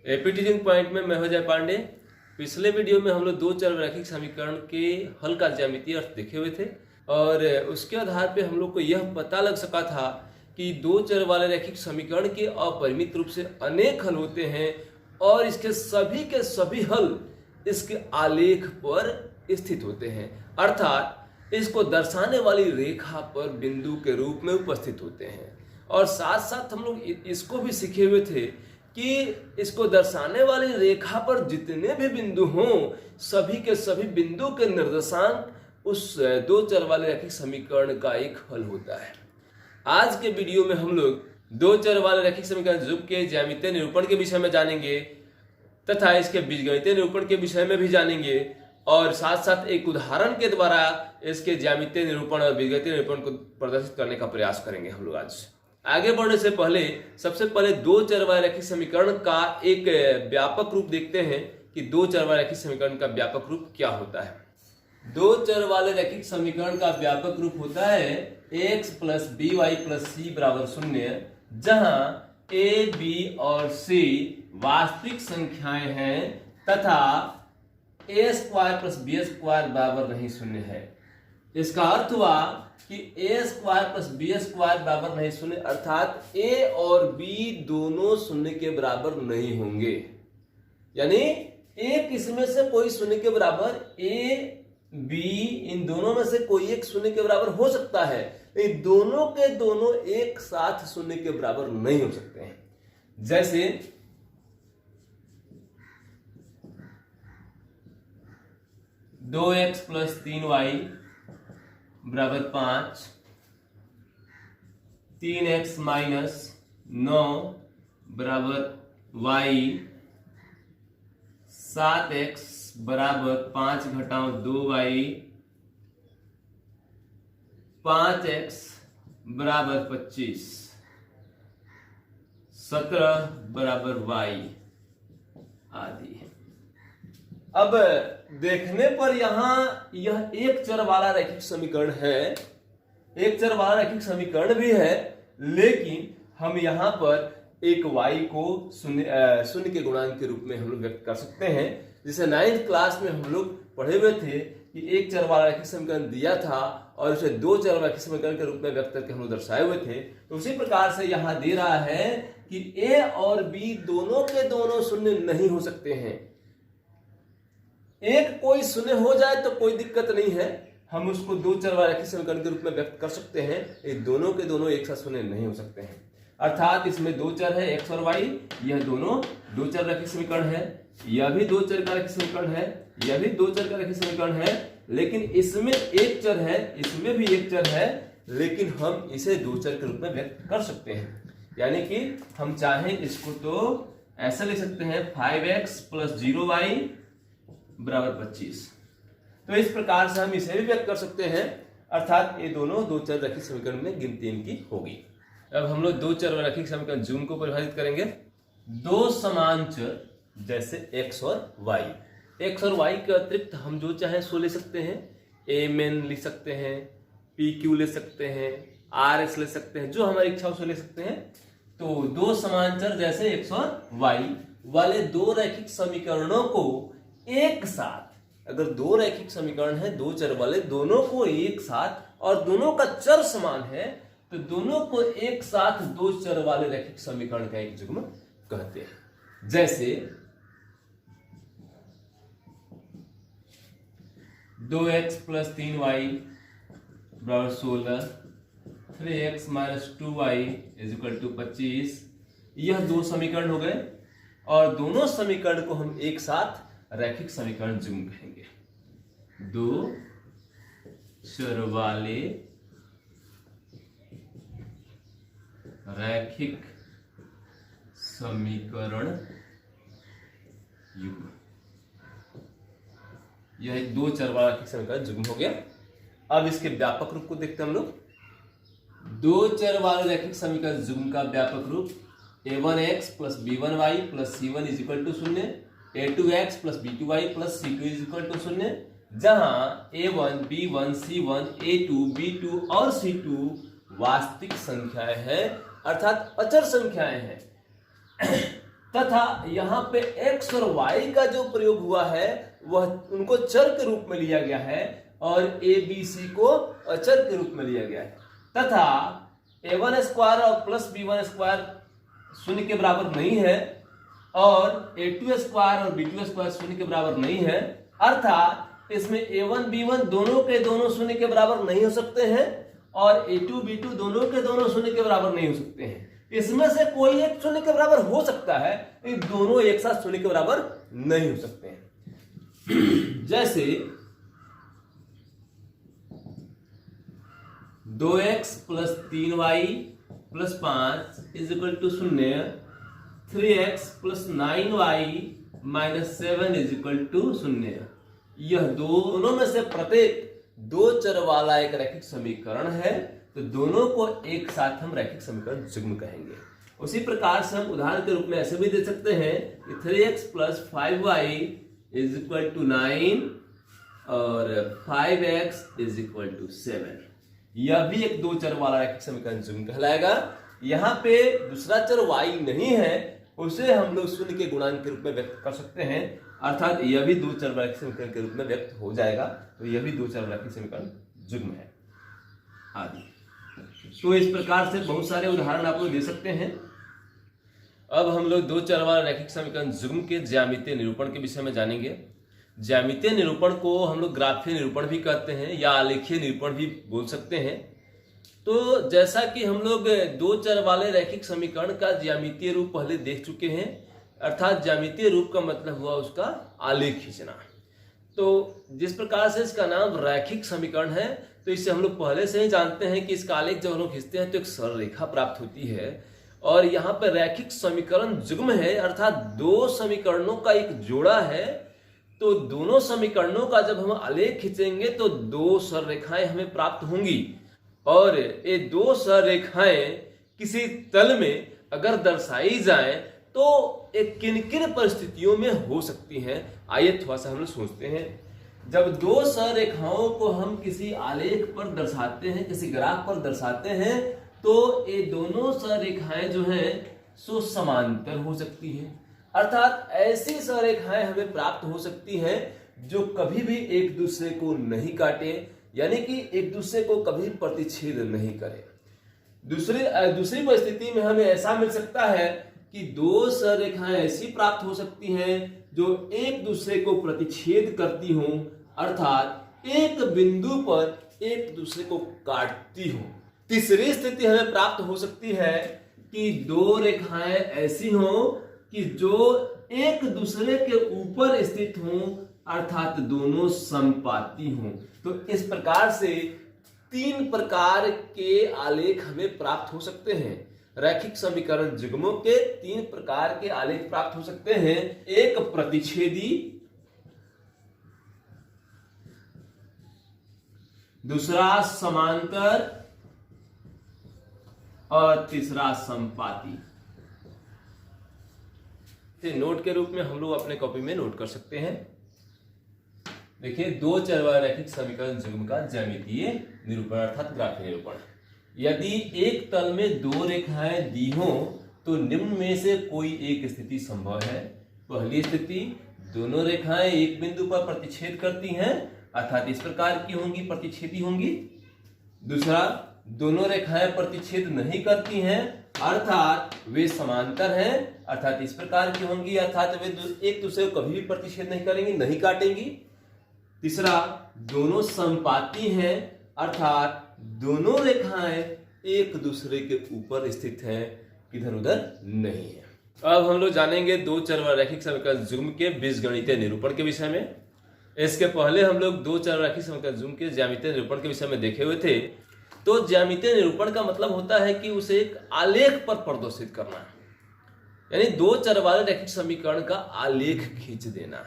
AP teaching point में मैं हो जय पांडे। पिछले वीडियो में हम लोग दो चर रैखिक समीकरण के हल का ज्यामितीय अर्थ देखे हुए थे और उसके आधार पे हम लोग को यह पता लग सका था कि दो चर वाले रैखिक समीकरण के अपरिमित रूप से अनेक हल होते हैं और इसके सभी हल इसके आलेख पर स्थित होते हैं, अर्थात इसको दर्शाने वाली रेखा पर बिंदु के रूप में उपस्थित होते हैं। और साथ साथ हम लोग इसको भी सीखे हुए थे कि इसको दर्शाने वाली रेखा पर जितने भी बिंदु हों सभी के सभी बिंदु के निर्देशांक उस दो चर वाले रैखिक समीकरण का एक हल होता है। आज के वीडियो में हम लोग दो चर वाले रैखिक समीकरण जुग के ज्यामितीय निरूपण के विषय में जानेंगे तथा इसके बीजगणितीय निरूपण के विषय में भी जानेंगे और साथ साथ एक उदाहरण के द्वारा इसके ज्यामितीय निरूपण और बीजगणितीय निरूपण को प्रदर्शित करने का प्रयास करेंगे हम लोग। आज आगे बढ़ने से पहले सबसे पहले दो चर वाले रैखिक समीकरण का एक व्यापक रूप देखते हैं कि दो चर वाले रैखिक समीकरण का व्यापक रूप क्या होता है। दो चर वाले रैखिक समीकरण का व्यापक रूप होता है x plus B Y plus C बराबर 0, जहां a, b और c वास्तविक संख्याएं हैं तथा a square plus B square बराबर नहीं 0 है। इसका अर्थ हुआ कि a square plus B square बराबर नहीं 0, अर्थात a और b दोनों 0 के बराबर नहीं होंगे। यानी एक इसमें से कोई 0 के बराबर, a b इन दोनों में से कोई एक 0 के बराबर हो सकता है, लेकिन दोनों के दोनों एक साथ 0 के बराबर नहीं हो सकते हैं। जैसे 2x प्लस 3y बराबर 5, 3x माइनस 9 बराबर y, 7x बराबर 5 घटाओ 2y, 5x बराबर 25, 17 बराबर y आदि। अब देखने पर यहां यह एक चर वाला रैखिक समीकरण है, एक चर वाला रैखिक समीकरण भी है, लेकिन हम यहां पर एक y को शून्य के गुणांक के रूप में हम लोग व्यक्त कर सकते हैं। जैसे 9th क्लास में हम लोग पढ़े हुए थे कि एक चर वाला रैखिक समीकरण दिया था और उसे दो चर वाला रैखिक समीकरण के रूप में व्यक्त करके हम लोग दर्शाए हुए थे। तो उसी प्रकार से यहां दे रहा है कि a और b दोनों के दोनों शून्य नहीं हो सकते हैं। एक कोई शून्य हो जाए तो कोई दिक्कत नहीं है, हम उसको दो चर वाले रैखिक समीकरण के रूप में व्यक्त कर सकते हैं। ये दोनों के दोनों एक साथ शून्य नहीं हो सकते हैं, अर्थात इसमें दो चर है x और y, यह दोनों दो चर रैखिक समीकरण है, यह भी दो चर का रैखिक समीकरण है, यह भी दो चर का रैखिक समीकरण है, लेकिन इसमें एक चर है, इसमें भी एक चर है, लेकिन हम इसे दो चर के रूप में व्यक्त कर सकते हैं। यानी कि हम चाहें इसको तो ऐसा लिख सकते हैं 5x प्लस 0y बराबर 25। तो इस प्रकार से हम इसे भी व्यक्त कर सकते हैं, अर्थात ये दोनों दो चर रैखिक समीकरण में गिनती इनकी होगी। अब हम लोग दो चर रैखिक समीकरण जूम को परिभाषित करेंगे। दो समान चर जैसे x और y, x और y के अतिरिक्त हम जो चाहे सो ले सकते हैं, mn लिख सकते हैं, pq ले सकते हैं, rs ले सकते हैं, जो हमारी इच्छा उसे ले सकते हैं। तो दो समान चर जैसे x और y वाले दो रैखिक समीकरणों को एक साथ, अगर दो रैखिक समीकरण है दो चर वाले, दोनों को एक साथ और दोनों का चर समान है, तो दोनों को एक साथ दो चर वाले रैखिक समीकरण का एक युग्म कहते हैं। जैसे 2x प्लस 3y बराबर 16, 3x minus 2y is equal to 25, यह दो समीकरण हो गए और दोनों समीकरण को हम एक साथ रैखिक समीकरण जुग्म कहेंगे। दो चर वाले रैखिक समीकरण युग्म, यह दो चर वाला रैखिक समीकरण जुग्म हो गया। अब इसके व्यापक रूप को देखते हैं हम लोग। दो चर वाले रैखिक समीकरण जुग्म का व्यापक रूप a1x plus b1y plus c1 is equal to 0, a2x plus b2y plus c2 is equal to 0, जहां a1, b1, c1, a2, b2 और c2 वास्तविक संख्याएं हैं, अर्थात अचर संख्याएं हैं। तथा यहाँ पे x और y का जो प्रयोग हुआ है वह उनको चर के रूप में लिया गया है और a b c को अचर के रूप में लिया गया है तथा a1 स्क्वायर और प्लस b1 स्क्वायर शून्य के बराबर नहीं है और a2 स्क्वायर और b2 स्क्वायर शून्य के बराबर नहीं है, अर्थात इसमें a1 b1 दोनों के दोनों शून्य के बराबर नहीं हो सकते हैं और a2 b2 दोनों के दोनों शून्य के बराबर नहीं हो सकते हैं। इसमें से कोई एक शून्य के बराबर हो सकता है, ये दोनों एक साथ शून्य के बराबर नहीं हो सकते हैं। जैसे 2x plus 3y plus 5 is equal to 0, 3x plus 9y minus 7 is equal to 0। यह दोनों में से प्रत्येक दो चर वाला एक रैखिक समीकरण है, तो दोनों को एक साथ हम रैखिक समीकरण युग्म कहेंगे। उसी प्रकार से हम उदाहरण के रूप में ऐसे भी दे सकते हैं कि 3x plus 5y is equal to 9 और 5x इज इक्वल टू 7। यह भी एक दो चर वाला रैखिक समीकरण युग्म कहलाएगा। यहाँ पे दूसरा चर y नहीं है, उसे हम लोग शून्य के गुणांक के रूप में व्यक्त कर सकते हैं, अर्थात यह भी दो चर रैखिक समीकरण के रूप में व्यक्त हो जाएगा। तो यह भी दो चर रैखिक समीकरण युग्म है आदि। तो इस प्रकार से बहुत सारे उदाहरण आप लोग दे सकते हैं। अब हम लोग दो चर वाला रैखिक समीकरण युग्म के ज्यामितीय निरूपण के विषय में जानेंगे। ज्यामितीय निरूपण को हम लोग ग्राफीय निरूपण भी कहते हैं या आलेखीय निरूपण भी बोल सकते हैं। तो जैसा कि हम लोग दो चर वाले रैखिक समीकरण का ज्यामितीय रूप पहले देख चुके हैं, अर्थात ज्यामितीय रूप का मतलब हुआ उसका आलेख खींचना। तो जिस प्रकार से इसका नाम रैखिक समीकरण है, तो इससे हम लोग पहले से ही जानते हैं कि इसका आलेख जब हम लोग खींचते हैं तो एक सरल रेखा प्राप्त होती है। और यहाँ पर रैखिक समीकरण युग्म है, अर्थात दो समीकरणों का एक जोड़ा है। तो दोनों समीकरणों का जब हम आलेख खींचेंगे तो दो सरल रेखाएं हमें प्राप्त होंगी और ये दो सरल रेखाएं किसी तल में अगर दर्शाई जाएं तो एक किन किन परिस्थितियों में हो सकती हैं, आइए थोड़ा सा हम लोग सोचते हैं। जब दो सरल रेखाओं को हम किसी आलेख पर दर्शाते हैं, किसी ग्राफ पर दर्शाते हैं, तो ये दोनों सरल रेखाएं जो हैं सो समांतर हो सकती हैं, अर्थात ऐसी सरल रेखाएं हमें प्राप्त हो सकती हैं जो कभी भी एक दूसरे को नहीं काटे, यानी कि एक दूसरे को कभी प्रतिच्छेद नहीं करे। दूसरी परिस्थिति में हमें ऐसा मिल सकता है कि दो सरल रेखाएं ऐसी प्राप्त हो सकती हैं जो एक दूसरे को प्रतिच्छेद करती हों, अर्थात एक बिंदु पर एक दूसरे को काटती हों। तीसरी स्थिति हमें प्राप्त हो सकती है कि दो रेखाएं ऐसी हों कि जो एक दूसरे के ऊपर स्थित हों, अर्थात दोनों समपाती हों। तो इस प्रकार से तीन प्रकार के आलेख हमें प्राप्त हो सकते हैं। रैखिक समीकरण युग्मों के तीन प्रकार के आलेख प्राप्त हो सकते हैं, एक प्रतिच्छेदी, दूसरा समांतर और तीसरा समपाती। नोट के रूप में हम लोग अपने कॉपी में नोट कर सकते हैं। देखिए, दो चर वाला रैखिक समीकरण युग्म का ज्यामितीय निरूपण अर्थात ग्राफीय निरूपण। यदि एक तल में दो रेखाएं दी हों तो निम्न में से कोई एक स्थिति संभव है। पहली स्थिति, दोनों रेखाएं एक बिंदु पर प्रतिच्छेद करती हैं, अर्थात इस प्रकार की होंगी, प्रतिच्छेदी होंगी। दूसरा, दोनों रेखाएं प्रतिच्छेद नहीं करती हैं, अर्थात वे समांतर हैं, अर्थात इस प्रकार की होंगी, अर्थात वे एक दूसरे को कभी भी प्रतिच्छेद नहीं करेंगी, नहीं काटेंगी। तीसरा, दोनों समपाती हैं, अर्थात दोनों रेखाएं एक दूसरे के ऊपर स्थित हैं, इधर उधर नहीं है। अब हम लोग जानेंगे दो चर वाला रैखिक समीकरण युग्म के बीजगणितीय निरूपण के विषय में। इसके पहले हम लोग दो चर रैखिक समीकरण युग्म के ज्यामितीय निरूपण के विषय में देखे हुए थे। तो ज्यामितीय निरूपण का मतलब होता है कि उसे एक आलेख पर प्रदर्शित करना, यानी दो चर वाले रैखिक समीकरण का आलेख खींच देना,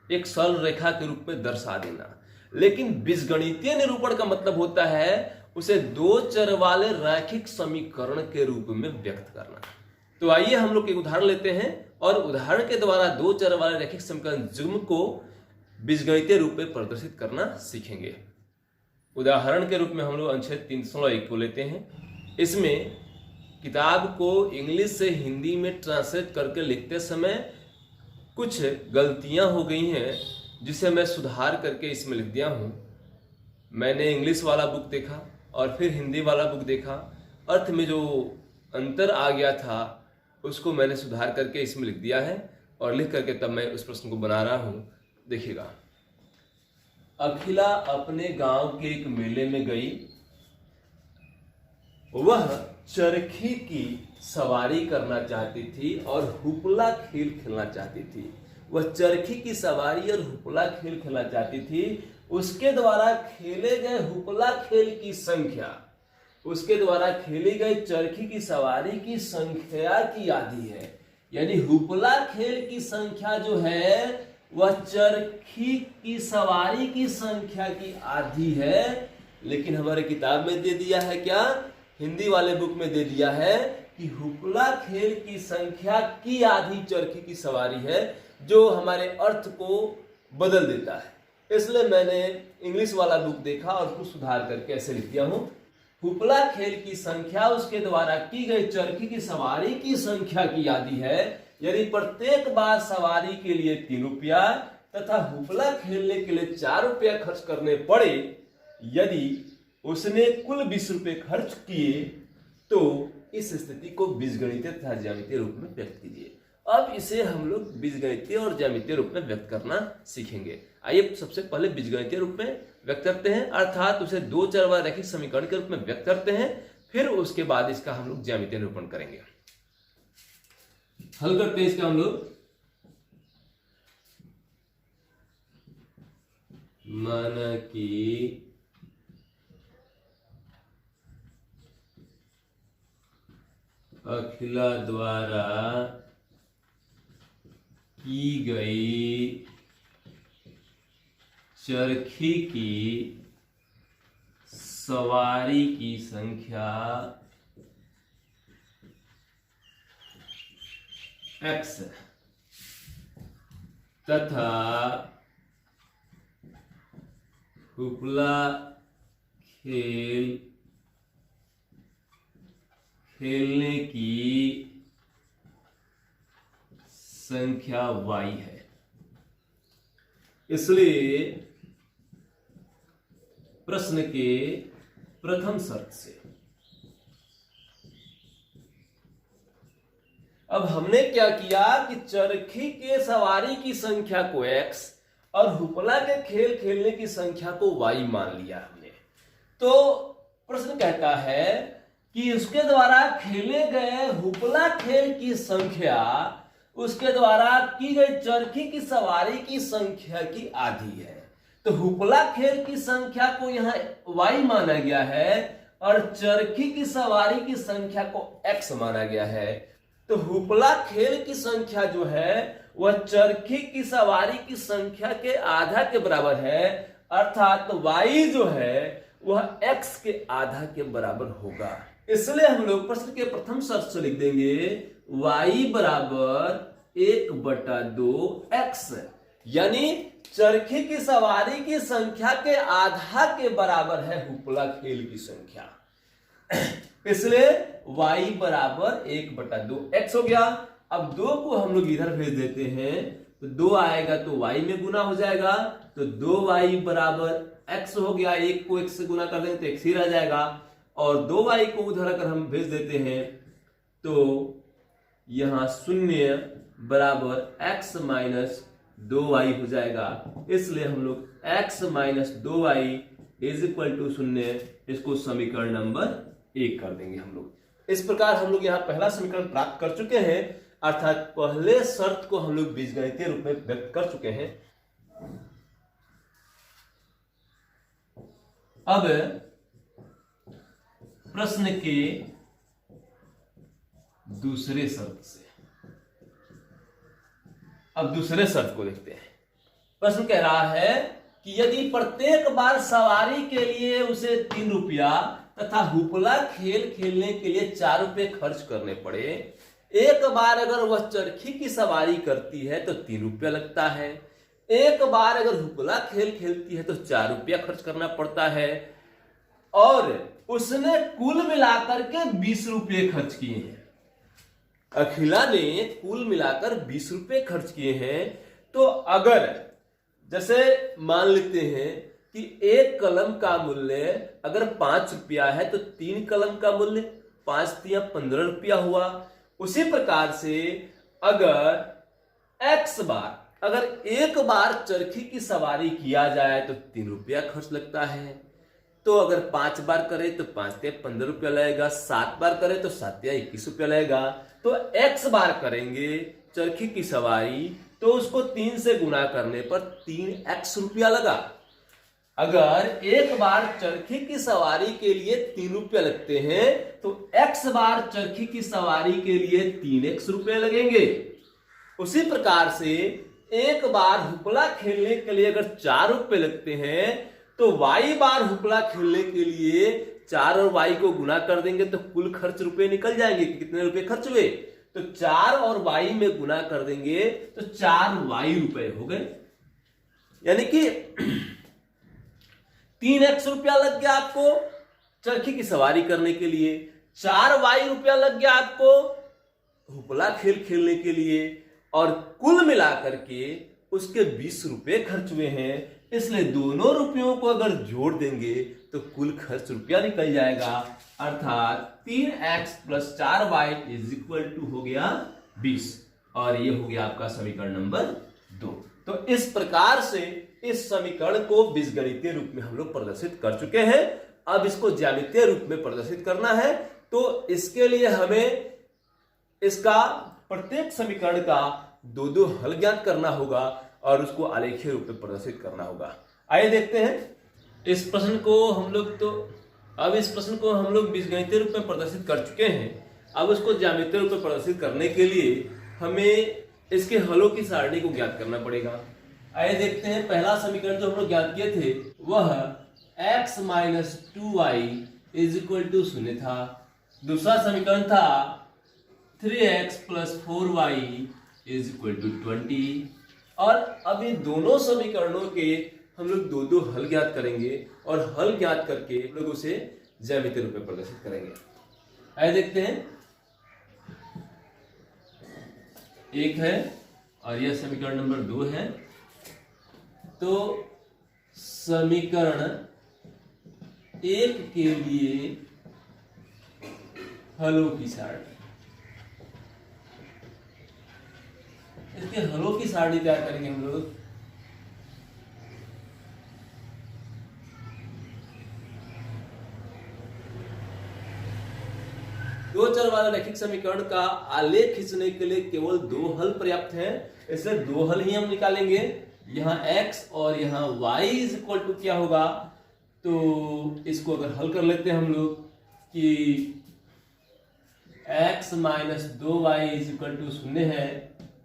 एक सरल रेखा के रूप में दर्शा देना। लेकिन बीजगणितीय निरूपण का मतलब होता है उसे दो चर वाले रैखिक समीकरण के रूप में व्यक्त करना। तो आइए हम लोग एक उदाहरण लेते हैं और उदाहरण के द्वारा दो चर वाले रैखिक समीकरण युग्म को बीजगणितीय रूप में प्रदर्शित करना सीखेंगे। उदाहरण के रूप में हम लोग अनुच्छेद 301 को लेते हैं। इसमें किताब को इंग्लिश से हिंदी में ट्रांसलेट करके लिखते समय कुछ गलतियां हो गई हैं, जिसे मैं सुधार करके इसमें लिख दिया हूँ। मैंने इंग्लिश वाला बुक देखा और फिर हिंदी वाला बुक देखा, अर्थ में जो अंतर आ गया था उसको मैंने सुधार करके इसमें लिख दिया है और लिख करके तब मैं उस प्रश्न को बना रहा हूँ। देखिएगा, अखिला अपने गांव के एक मेले में गई। वह चरखी की सवारी करना चाहती थी और हुपला खेल खेलना चाहती थी। वह चरखी की सवारी और हुपला खेल खेलना चाहती थी। उसके द्वारा खेले गए हुपला खेल की संख्या, उसके द्वारा खेली गई चरखी की सवारी की संख्या की आधी है। यानी हुपला खेल की संख्या जो है वह चरखी की सवारी की संख्या की आधी है। लेकिन हमारे किताब में दे दिया है क्या, हिंदी वाले बुक में दे दिया है कि हुपला खेल की संख्या की आधी चरखी की सवारी है, जो हमारे अर्थ को बदल देता है। इसलिए मैंने इंग्लिश वाला बुक देखा और उसको सुधार करके ऐसे लिख दिया हूं, हुपला खेल की संख्या उसके द्वारा की गई चरखी की सवारी की संख्या की आधी है। यदि प्रत्येक बार सवारी के लिए 3 रुपया तथा हुपला खेलने के लिए 4 रुपया खर्च करने पड़े, यदि उसने कुल 20 रुपये खर्च किए तो इस स्थिति को बीजगणितीय तथा ज्यामितीय रूप में व्यक्त कीजिए। अब इसे हम लोग बीजगणितीय और ज्यामितीय रूप में व्यक्त करना सीखेंगे। आइए सबसे पहले बीजगणितीय रूप में व्यक्त करते हैं, अर्थात उसे 2 चर वाले रैखिक समीकरण के रूप में व्यक्त करते हैं। फिर उसके बाद इसका हम लोग ज्यामितीय निरूपण करेंगे। हल करते हैं इसका हम लोग। माना कि अखिला द्वारा की गई चरखी की सवारी की संख्या x तथा हुपला खेलने की संख्या y है। इसलिए प्रश्न के प्रथम शर्त से अब हमने क्या किया कि चरखी के सवारी की संख्या को x और हुपला के खेल खेलने की संख्या को y मान लिया हमने। तो प्रश्न कहता है कि उसके द्वारा खेले गए हुपला खेल की संख्या उसके द्वारा की गई चरखी की सवारी की संख्या की आधी है। तो हुपला खेल की संख्या को यहाँ y माना गया है और चरखी की सवारी की संख्या को x माना गया है। तो हुपला खेल की संख्या जो है वह चरखी की सवारी की संख्या के आधा के बराबर है, अर्थात y जो है वह x के आधा के बराबर होगा। इसलिए हम लोग प्रश्न के प्रथम शर्त से लिख देंगे y बराबर 1/2x, यानी चरखी की सवारी की संख्या के आधा के बराबर है हुपला खेल की संख्या। इसलिए y बराबर 1/2x हो गया। अब 2 को हम लोग इधर भेज देते हैं, तो 2 आएगा तो y में गुना हो जाएगा, तो 2y बराबर x हो गया। 1 को x से गुना कर देंगे तो x ही रह जाएगा, और 2y को उधर अगर हम भेज देते हैं तो यहां 0 बराबर x माइनस 2y हो जाएगा। इसलिए हम लोग x minus 2y is equal to 0, इसको समीकरण नंबर 1 कर देंगे हम लोग। इस प्रकार हम लोग यहाँ पहला समीकरण प्राप्त कर चुके हैं, अर्थात पहले शर्त को हम लोग बीजगणितीय रूप में व्यक्त कर चुके हैं। अब प्रश्न के दूसरे शर्त से, अब दूसरे शर्त को देखते हैं। प्रश्न कह रहा है कि यदि प्रत्येक बार सवारी के लिए उसे 3 रुपया तथा हुपला खेल खेलने के लिए 4 रुपये खर्च करने पड़े, एक बार अगर वह चरखी की सवारी करती है तो 3 रुपया लगता है, एक बार अगर हुपला खेल खेलती है तो 4 रुपया खर्च करना पड़ता है, और उसने कुल मिलाकर के 20 रुपये खर्च किए हैं। अखिला ने कुल मिलाकर 20 रुपये खर्च किए हैं। तो अगर जैसे मान लेते हैं कि एक कलम का मूल्य अगर 5 रुपया है तो 3 कलम का मूल्य 5 तिया 15 रुपया हुआ। उसी प्रकार से अगर x बार अगर एक बार चरखी की सवारी किया जाए तो 3 रुपया खर्च लगता है। तो अगर 5 बार करे तो 5 तिया 15 रुपया लगेगा, 7 बार करे तो 7 तिया 21 रुपया लगेगा। तो x बार करेंगे चरखी की सवारी तो उसको 3 से गुना करने पर 3x रुपया लगा। अगर एक बार चरखी की सवारी के लिए 3 रुपया लगते हैं तो x बार चरखी की सवारी के लिए 3x रुपये लगेंगे। उसी प्रकार से एक बार हुपला खेलने के लिए अगर 4 रुपये लगते हैं तो y बार हुपला खेलने के लिए 4 और y को गुना कर देंगे तो कुल खर्च रुपए निकल जाएंगे कि कितने रुपए खर्च हुए। तो 4 और y में गुना कर देंगे तो 4y रुपए हो गए, यानी कि 3x रुपया लग गया आपको चरखी की सवारी करने के लिए, 4y रुपया लग गया आपको हुपला खेल खेलने के लिए, और कुल मिलाकर के उसके 20 रुपये खर्च हुए हैं। इसलिए दोनों रुपयों को अगर जोड़ देंगे तो कुल खर्च रुपया निकल जाएगा, अर्थात 3x + 4y = हो गया 20। और ये हो गया आपका समीकरण नंबर 2। तो इस प्रकार से इस समीकरण को बीजगणितीय रूप में हम लोग प्रदर्शित कर चुके हैं। अब इसको ज्यामितीय रूप में प्रदर्शित करना है तो इसके लिए हमें इसका प्रत्येक समीकरण का 2-2 हल ज्ञात करना होगा और उसको आलेखीय रूप में प्रदर्शित करना होगा। आइए देखते हैं इस प्रश्न को हम लोग बीजगणितीय रूप में प्रदर्शित कर चुके हैं। अब उसको ज्यामितीय रूप में प्रदर्शित करने के लिए हमें इसके हलों की सारणी को ज्ञात करना पड़ेगा। आइए देखते हैं, पहला समीकरण जो हम लोग ज्ञात किए थे वह x - 2y = 0 था। दूसरा समीकरण था 3x + 4y = 20। और अब ये दोनों समीकरणों के हम लोग 2-2 हल ज्ञात करेंगे और हल ज्ञात करके हम लोग उसे ज्यामितीय रूप में प्रदर्शित करेंगे। आइए देखते हैं, एक है और यह समीकरण नंबर 2 है। तो समीकरण 1 के लिए हलों की सारणी, इसके हलों की सारणी तैयार करेंगे हम लोग। दो चर वाले रैखिक समीकरण का आलेख खींचने के लिए केवल 2 हल पर्याप्त हैं, इसलिए 2 हल ही हम निकालेंगे। यहाँ x और यहाँ y = क्या होगा, तो इसको अगर हल कर लेते हैं हम लोग कि x - 2y = 0 है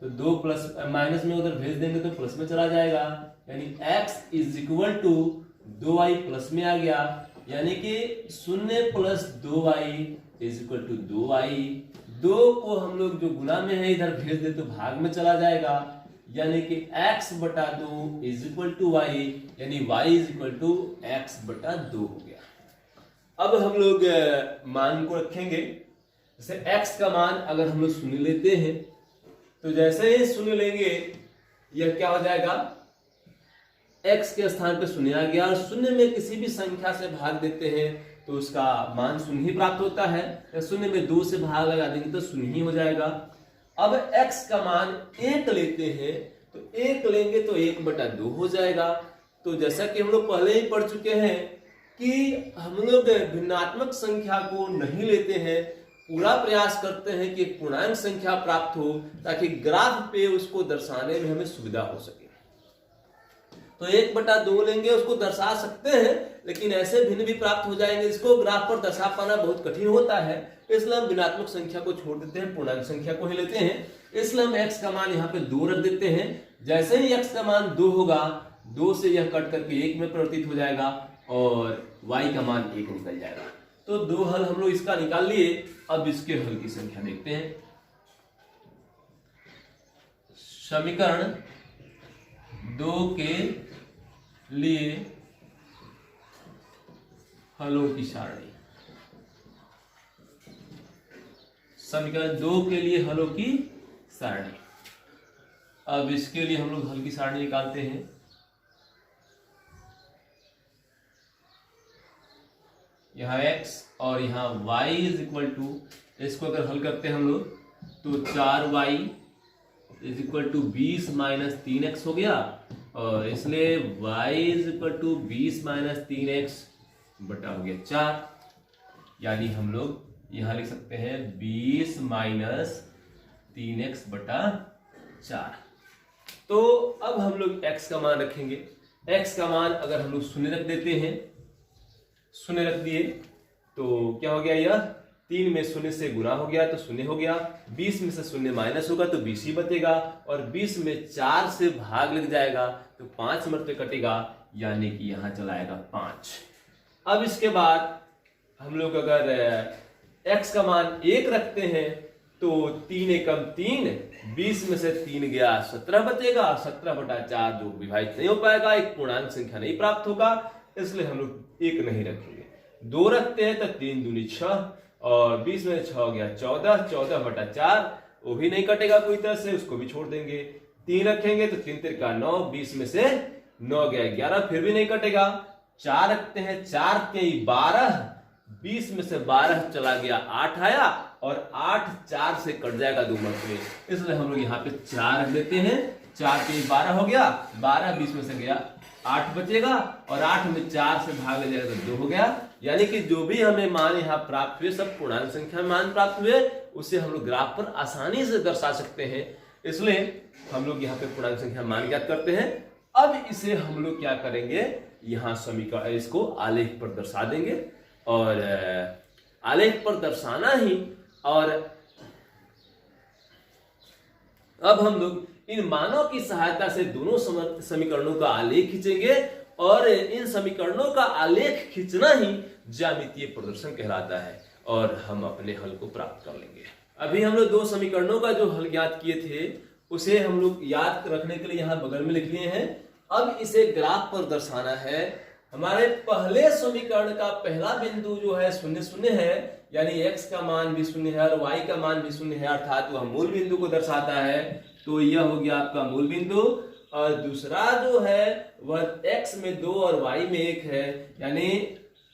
तो 2 प्लस माइनस में उधर भेज देंगे तो प्लस में चला जाएगा, यानी x = 2y प्लस में आ गया, यानी कि 0 + 2y = 2y। 2 को हम लोग जो गुना में है इधर भेज दे तो भाग में चला जाएगा, यानी कि x / 2 = y, यानी y = x / 2 हो गया। अब हम लोग मान को रखेंगे। जैसे x का मान अगर हम लोग 0 लेते हैं तो जैसे ही 0 लेंगे यह क्या हो जाएगा, x के स्थान पे 0 आ गया और 0 में किसी भी संख्या से भाग देते हैं तो उसका मान 0 ही प्राप्त होता है। 0 में 2 से भाग लगा देंगे तो 0 ही हो जाएगा। अब x का मान 1 लेते हैं तो 1 लेंगे तो 1/2 हो जाएगा। तो जैसा कि हम लोग पहले ही पढ़ चुके हैं कि हम लोग भिन्नात्मक संख्या को नहीं लेते हैं, पूरा प्रयास करते हैं कि एक पूर्णांक संख्या प्राप्त हो ताकि ग्राफ पे उसको दर्शाने में हमें सुविधा हो सके। तो 1/2 लेंगे, उसको दर्शा सकते हैं लेकिन ऐसे भिन्न भी प्राप्त हो जाएंगे, इसको ग्राफ पर दर्शा पाना बहुत कठिन होता है, इसलिए हम भिन्नात्मक संख्या को छोड़ देते हैं, पूर्णांक संख्या को ही लेते हैं। इसलिए हम x का मान यहाँ पे 2 रख देते हैं। जैसे ही x का मान 2 होगा, 2 से यह कट करके 1 में परिवर्तित हो जाएगा और y का मान 1 निकल जाएगा। तो 2 हल हम लोग इसका निकाल लिए। अब इसके हल की संख्या देखते हैं। समीकरण 2 के लिए हलों की सारणी। समीकरण 2 के लिए हलों की सारणी। अब इसके लिए हम लोग हल की सारणी निकालते हैं। यहाँ x और यहाँ y इज इक्वल टू, इसको अगर हल करते हैं हम लोग तो 4y is equal to 20 minus 3x हो गया, और इसलिए y is equal to 20 minus 3x बटा हो गया 4। यानी हम लोग यहाँ लिख सकते हैं 20 माइनस 3x बटा 4। तो अब हम लोग x का मान रखेंगे। x का मान अगर हम लोग शून्य रख देते हैं, शून्य रख दिए तो क्या हो गया, यह 3 में शून्य से गुना हो गया तो शून्य हो गया, 20 में से शून्य माइनस होगा तो 20 ही बचेगा, और 20 में 4 से भाग लग जाएगा तो 5 मरते कटेगा, यानी कि यहाँ चला आएगा 5। अब इसके बाद हम लोग अगर x का मान 1 रखते हैं तो 3 एकम 3, 20 में से 3 गया 17 बचेगा, 17 बटा 4 जो विभाजित नहीं हो पाएगा, एक पूर्णांक संख्या नहीं प्राप्त होगा, इसलिए हम लोग 1 नहीं रखेंगे। 2 रखते हैं तो 3 दूनी 6, और 20 में 6 हो गया 14, 14 बटा 4 वो भी नहीं कटेगा पूरी तरह से, उसको भी छोड़ देंगे। 3 रखेंगे तो 3 तिरका 9, 20 में से 9 गया 11, फिर भी नहीं कटेगा। 4 रखते हैं, 4 के 12, 20 में से 12 चला गया 8 आया, और 8 4 से कट जाएगा 2 मत में, इसलिए हम लोग यहाँ पे 4 रख देते हैं। 4 के 12 हो गया, 12 20 में से गया 8 बचेगा, और 8 में 4 से भाग ले जाएगा तो 2 हो गया। यानी कि जो भी हमें मान यहाँ प्राप्त हुए सब पूर्णांक संख्या मान प्राप्त हुए, उसे हम लोग ग्राफ पर आसानी से दर्शा सकते हैं, इसलिए हम लोग यहाँ पे पूर्णांक संख्या मान ज्ञात करते हैं। अब इसे हम लोग क्या करेंगे, यहाँ समीकरण इसको आलेख पर दर्शा देंगे, और आलेख पर दर्शाना ही, और अब हम लोग इन मानों की सहायता से दोनों समीकरणों का आलेख खींचेंगे, और इन समीकरणों का आलेख खींचना ही ज्यामितीय प्रदर्शन कहलाता है, और हम अपने हल को प्राप्त कर लेंगे। अभी हम लोग 2 समीकरणों का जो हल ज्ञात किए थे उसे हम लोग याद रखने के लिए यहाँ बगल में लिख लिए हैं। अब इसे ग्राफ पर दर्शाना है। हमारे पहले समीकरण का पहला बिंदु जो है 0 0 है, यानी x का मान भी 0 है और y का मान भी 0 है, अर्थात वह मूल बिंदु को दर्शाता है, तो यह हो गया आपका मूल बिंदु। और दूसरा जो है वह x में 2 और y में 1 है, यानी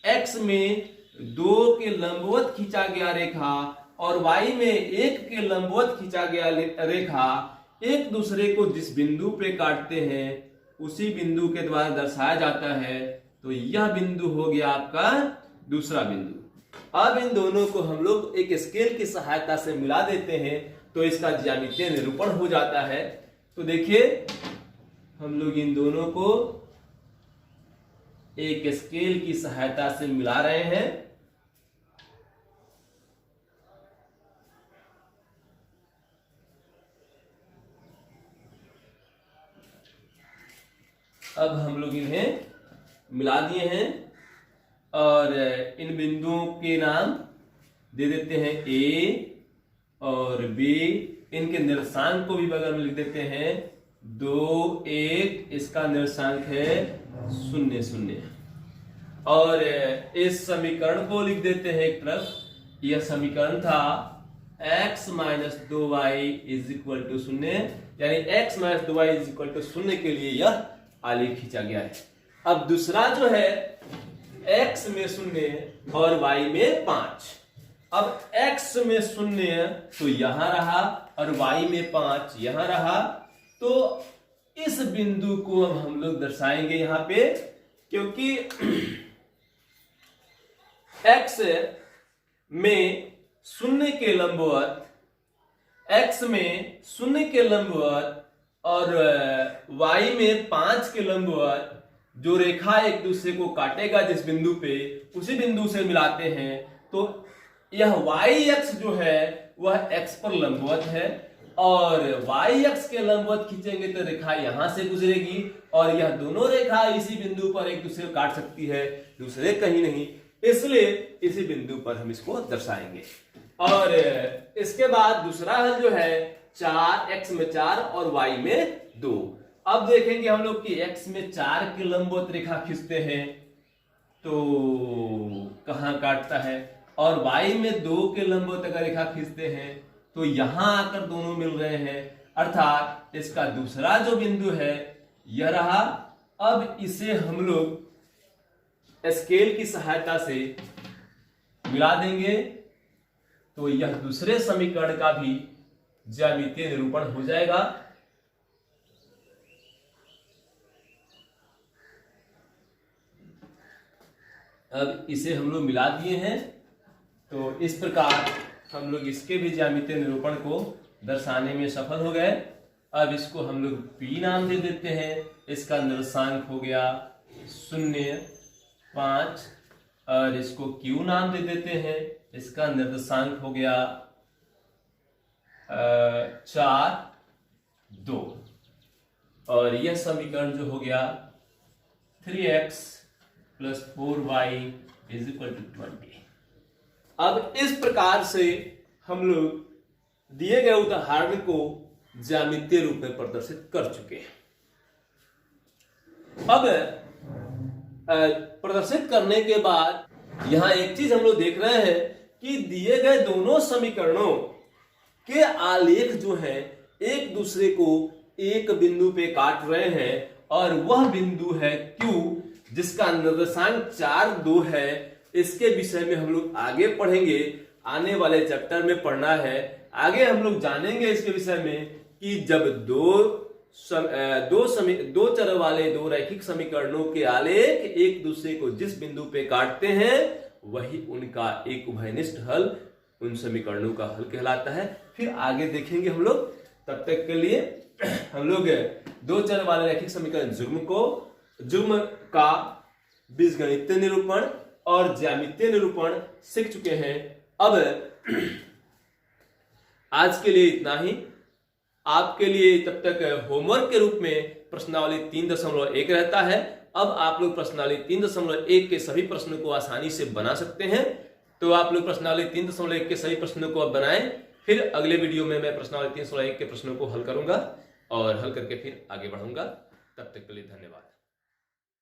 x में 2 के लंबवत खींचा गया रेखा और y में 1 के लंबवत खींचा गया रेखा एक दूसरे को जिस बिंदु पे काटते हैं उसी बिंदु के द्वारा दर्शाया जाता है, तो यह बिंदु हो गया आपका दूसरा बिंदु। अब इन दोनों को हम लोग एक स्केल की सहायता से मिला देते हैं तो इसका ज्यामितीय निरूपण हो जाता है। तो देखिए हम लोग इन दोनों को एक स्केल की सहायता से मिला रहे हैं। अब हम लोग इन्हें मिला दिए हैं और इन बिंदुओं के नाम दे देते हैं A और B। इनके निर्देशांक को भी बगल में लिख देते हैं 2 1, इसका निर्देशांक है 0 0। और इस समीकरण को लिख देते हैं एक तरफ। यह समीकरण था x minus 2y is equal to 0, यानी x minus 2y is equal to 0 के लिए यह आलेख खींचा गया है। अब दूसरा जो है x में 0 और y में 5। अब x में 0 तो यहां रहा और y में 5 यहां रहा, तो इस बिंदु को अब हम लोग दर्शाएंगे यहां पे, क्योंकि x में 0 के लंबवत, x में 0 के लंबवत और y में 5 के लंबवत जो रेखा एक दूसरे को काटेगा जिस बिंदु पे, उसी बिंदु से मिलाते हैं, तो यह y-अक्ष जो है वह x पर लंबवत है और y-अक्ष के लंबवत खींचेंगे तो रेखा यहां से गुजरेगी और यह दोनों रेखा इसी बिंदु पर एक दूसरे को काट सकती है, दूसरे कहीं नहीं, इसलिए इसी बिंदु पर हम इसको दर्शाएंगे। और इसके बाद दूसरा हल जो है 4, x में 4 और y में 2। अब देखेंगे हम लोग कि x में 4 की लंबवत रेखा खींचते हैं तो कहां काटता है, और y में 2 के लंबवत अगर रेखा खींचते हैं तो यहां आकर दोनों मिल रहे हैं, अर्थात इसका दूसरा जो बिंदु है यह रहा। अब इसे हम लोग स्केल की सहायता से मिला देंगे तो यह दूसरे समीकरण का भी ज्यामितीय निरूपण हो जाएगा। अब इसे हम लोग मिला दिए हैं तो इस प्रकार हम लोग इसके भी ज्यामितीय निरूपण को दर्शाने में सफल हो गए। अब इसको हम लोग P नाम दे देते हैं। इसका निर्देशांक हो गया 0, 5 और इसको Q नाम दे देते हैं। इसका निर्देशांक हो गया 4, 2 और यह समीकरण जो हो गया 3x + 4y = 20। अब इस प्रकार से हम लोग दिए गए उदाहरण को ज्यामितीय रूप में प्रदर्शित कर चुके हैं। अब प्रदर्शित करने के बाद यहां एक चीज हम लोग देख रहे हैं कि दिए गए दोनों समीकरणों के आलेख जो है एक दूसरे को एक बिंदु पे काट रहे हैं और वह बिंदु है Q जिसका निर्देशांक 4, 2 है। इसके विषय में हम लोग आगे पढ़ेंगे, आने वाले चैप्टर में पढ़ना है। आगे हम लोग जानेंगे इसके विषय में कि जब दो चर वाले दो रैखिक समीकरणों के आलेख एक दूसरे को जिस बिंदु पे काटते हैं वही उनका एक उभयनिष्ठ हल, उन समीकरणों का हल कहलाता है। फिर आगे देखेंगे हम लोग। तब तक के लिए हम लोग दो चर वाले रैखिक समीकरण जुग्म का बीजगणितीय निरूपण और ज्यामितीय निरूपण सीख चुके हैं। अब आज के लिए इतना ही। आपके लिए तब तक होमवर्क के रूप में प्रश्नावली 3.1 रहता है। अब आप लोग प्रश्नावली 3.1 के सभी प्रश्नों को आसानी से बना सकते हैं। तो आप लोग प्रश्नावली 3.1 के सभी प्रश्नों को अब बनाएं। फिर अगले वीडियो में मैं प्रश्नावली 3.1 के प्रश्नों को हल करूंगा और हल करके फिर आगे बढ़ूंगा। तब तक के लिए धन्यवाद।